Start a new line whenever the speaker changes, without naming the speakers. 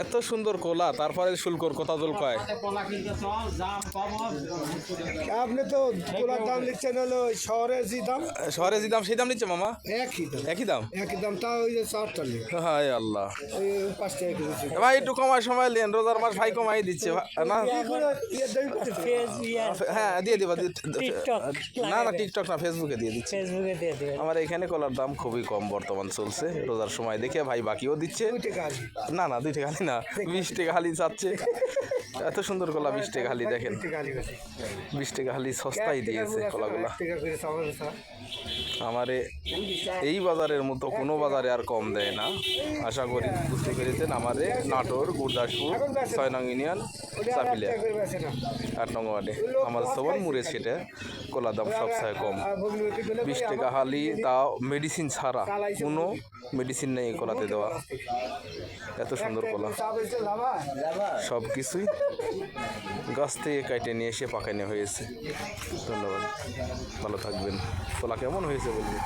এত সুন্দর কোলা, তারপরে শুল্কর কথা জল কয়।
আপনি তো কোলার দাম নিচ্ছেন হলো শহরে যে দাম,
শহরে যে দাম সেই দাম নিচ্ছে মামা,
একই দাম
একই দাম।
একই দাম, তা ওই যে 4 টাকা,
হায় আল্লাহ,
ওই 5 টাকা কেজি।
ভাই একটু কমায় সময় লেন, রোজার মাস ভাই কমাই দিচ্ছে না। হ্যাঁ দিয়ে দিবা, না না টিকটক না, ফেসবুকে দিয়ে দিচ্ছে। আমার এখানে কলার দাম খুবই কম বর্তমান চলছে, রোজার সময় দেখে ভাই বাকিও দিচ্ছে। না না 2 টাকা হালি না, 20 টাকা হালি চাচ্ছে। এত সুন্দর কলা 20 টাকা হালি, দেখেন 20 টাকা হালি সস্তাই দিয়েছে কলাগুলা। আমারে এই বাজারের মতো কোনো বাজারে আর কম দেয় না, আশা করি বুঝতে পেরেছেন। আমারে নাটোর, গুরদাসপুর, 6 নং ইউনিয়ন, চাপিলিয়া, 8 নং ওয়ার্ডে আমার সবার মুড়ে সেটা কলার দাম সবচেয়ে কম। 20 টাকা হালি, তাও মেডিসিন ছাড়া, কোনো মেডিসিন নেই কলাতে দেওয়া। এত সুন্দর কলা, সব কিছুই গাছ থেকে কেটে নিয়ে এসে পাকানো হয়েছে। ধন্যবাদ, ভালো থাকবেন। কলা কেমন হয়েছে বলবেন।